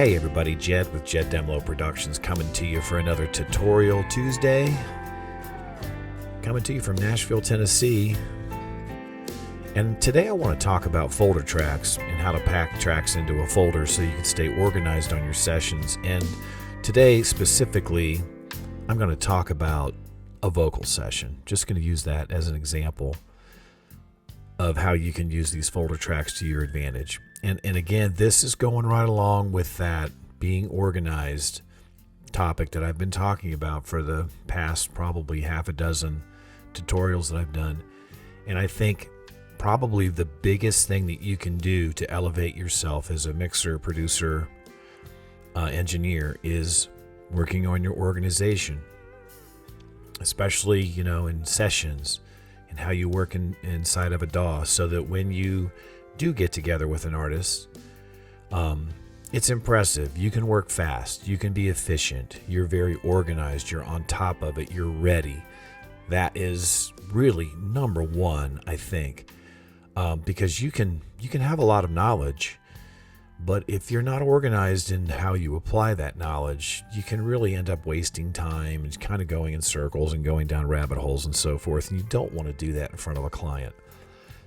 Hey everybody, Jed with Jed Demlow Productions coming to you for another Tutorial Tuesday. Coming to you from Nashville, Tennessee. And today I want to talk about folder tracks and how to pack tracks into a folder so you can stay organized on your sessions. And today specifically, I'm going to talk about a vocal session. Just going to use that as an example of how you can use these folder tracks to your advantage. And again, this is going right along with that being organized topic that I've been talking about for the past probably half a dozen tutorials that I've done. And I think probably the biggest thing that you can do to elevate yourself as a mixer, producer, engineer is working on your organization, especially, in sessions and how you work inside of a DAW, so that when you do get together with an artist, it's impressive. You can work fast, you can be efficient, you're very organized, you're on top of it, you're ready. That is really number one, I think, because you can have a lot of knowledge, but if you're not organized in how you apply that knowledge, you can really end up wasting time and kind of going in circles and going down rabbit holes and so forth, and you don't want to do that in front of a client.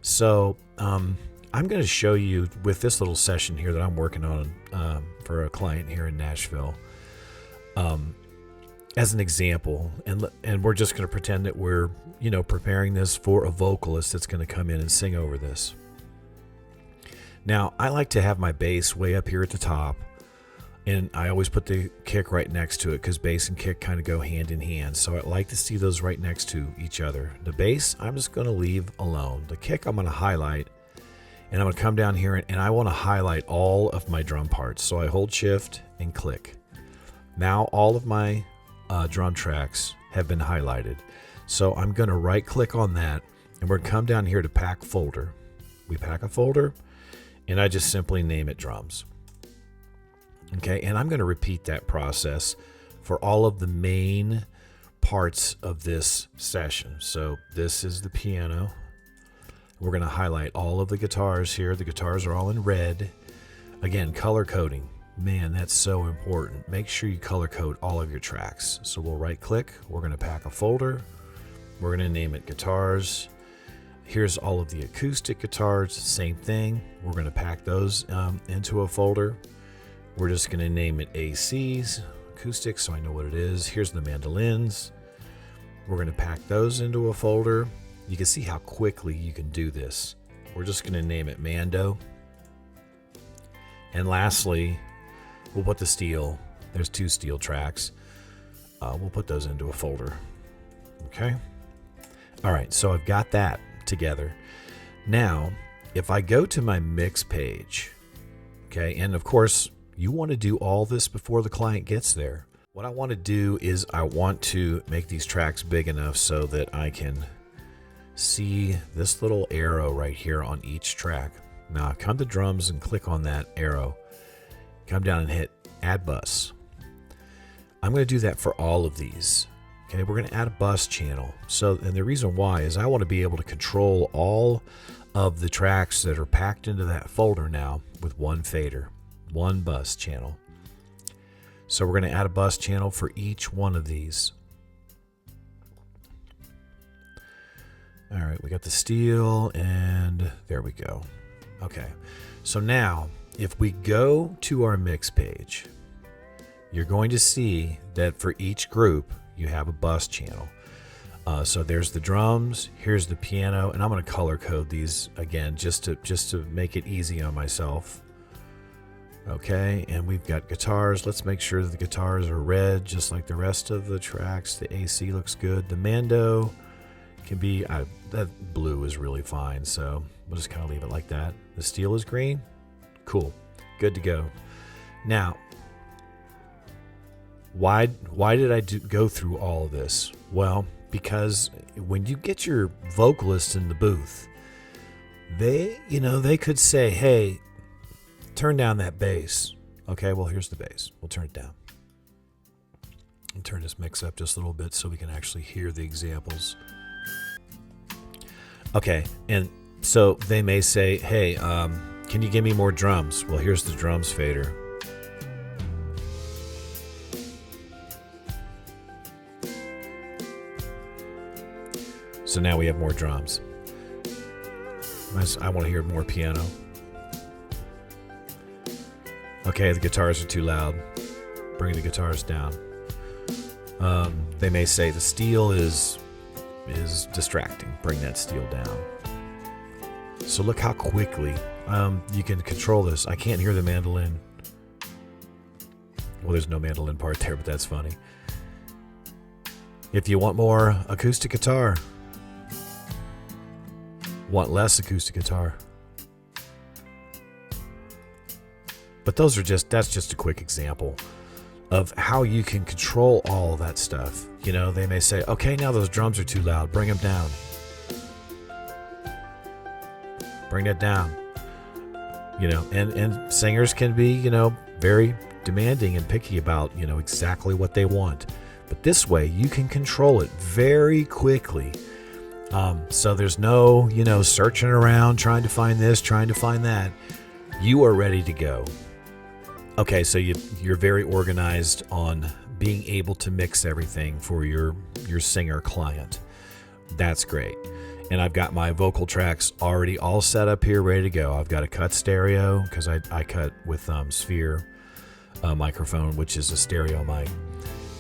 So I'm going to show you with this little session here that I'm working on for a client here in Nashville as an example, and we're just going to pretend that we're preparing this for a vocalist that's going to come in and sing over this. Now, I like to have my bass way up here at the top, and I always put the kick right next to it because bass and kick kind of go hand in hand. So I like to see those right next to each other. The bass, I'm just going to leave alone. The kick, I'm going to highlight, and I'm going to come down here, and I want to highlight all of my drum parts. So I hold shift and click. Now all of my drum tracks have been highlighted. So I'm going to right click on that, and we're going to come down here to pack folder. We pack a folder, and I just simply name it drums. Okay, and I'm going to repeat that process for all of the main parts of this session. So this is the piano. We're going to highlight all of the guitars here. The guitars are all in red. Again, color coding. Man, that's so important. Make sure you color code all of your tracks. So we'll right click. We're going to pack a folder. We're going to name it guitars. Here's all of the acoustic guitars, same thing. We're going to pack those into a folder. We're just going to name it ACs, acoustics, so I know what it is. Here's the mandolins. We're going to pack those into a folder. You can see how quickly you can do this. We're just going to name it Mando. And lastly, we'll put the steel. There's 2 steel tracks. We'll put those into a folder. Okay? All right, so I've got that together. Now, if I go to my mix page, okay, and of course, you want to do all this before the client gets there. What I want to do is I want to make these tracks big enough so that I can see this little arrow right here on each track. Now, come to drums and click on that arrow. Come down and hit Add Bus. I'm going to do that for all of these. Okay, we're going to add a bus channel. So, and the reason why is I want to be able to control all of the tracks that are packed into that folder now with one fader, one bus channel. So we're going to add a bus channel for each one of these. All right, we got the steel, and there we go. Okay, so now if we go to our mix page, you're going to see that for each group, you have a bus channel. So there's the drums, here's the piano, and I'm going to color code these again just to make it easy on myself. Okay, and we've got guitars. Let's make sure that the guitars are red just like the rest of the tracks. The AC looks good. The Mando can be, that blue is really fine, so we'll just kind of leave it like that. The steel is green. Cool, good to go. Now, why did I go through all of this? Well, because when you get your vocalist in the booth, they could say, hey, turn down that bass. Okay, well, here's the bass. We'll turn it down. And turn this mix up just a little bit so we can actually hear the examples. Okay, and so they may say, hey, can you give me more drums? Well, here's the drums fader. So now we have more drums. I want to hear more piano. Okay, the guitars are too loud. Bring the guitars down. They may say the steel is distracting. Bring that steel down. So look how quickly you can control this. I can't hear the mandolin. Well, there's no mandolin part there, but that's funny. If you want more acoustic guitar, want less acoustic guitar. But that's just a quick example of how you can control all that stuff. You know, they may say, okay, now those drums are too loud. Bring them down. Bring that down. You know, and singers can be, you know, very demanding and picky about, you know, exactly what they want. But this way, you can control it very quickly. So there's no, you know, searching around, trying to find this, trying to find that. You are ready to go. Okay, so you're very organized on being able to mix everything for your singer client. That's great. And I've got my vocal tracks already all set up here, ready to go. I've got a cut stereo because I cut with Sphere microphone, which is a stereo mic.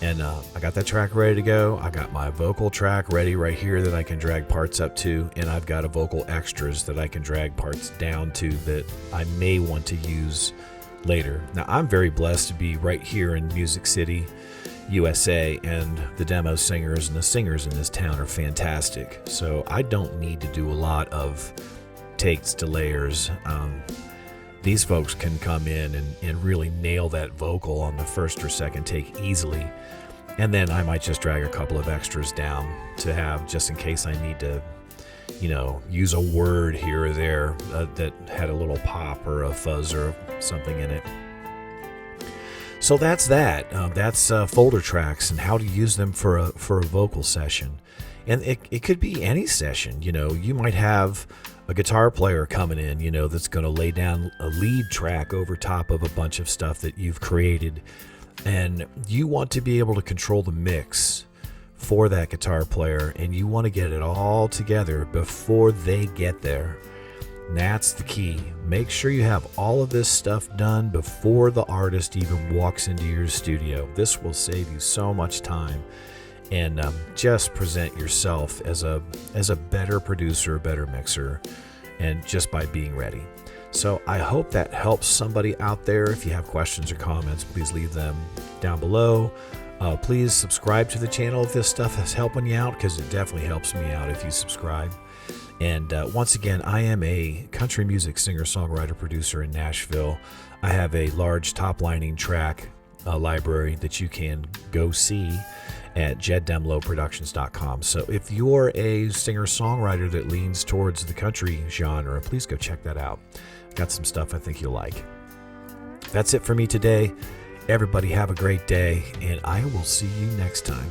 And I got that track ready to go. I got my vocal track ready right here that I can drag parts up to. And I've got a vocal extras that I can drag parts down to that I may want to use later. Now, I'm very blessed to be right here in Music City, USA, and the demo singers and the singers in this town are fantastic. So I don't need to do a lot of takes to layers. These folks can come in and really nail that vocal on the first or second take easily. And then I might just drag a couple of extras down to have just in case I need to, you know, use a word here or there that had a little pop or a fuzz or something in it. So that's that. That's folder tracks and how to use them for a vocal session. And it could be any session. You know, you might have a guitar player coming in, you know, that's going to lay down a lead track over top of a bunch of stuff that you've created. And you want to be able to control the mix for that guitar player, and you want to get it all together before they get there. And that's the key. Make sure you have all of this stuff done before the artist even walks into your studio. This will save you so much time, and just present yourself as a better producer, a better mixer, and just by being ready. So I hope that helps somebody out there. If you have questions or comments, please leave them down below. Please subscribe to the channel if this stuff is helping you out, because it definitely helps me out if you subscribe. And once again, I am a country music singer-songwriter producer in Nashville. I have a large top-lining track library that you can go see at Demlow.com. So if you're a singer-songwriter that leans towards the country genre, please go check that out. Got some stuff I think you'll like. That's it for me today. Everybody have a great day, and I will see you next time.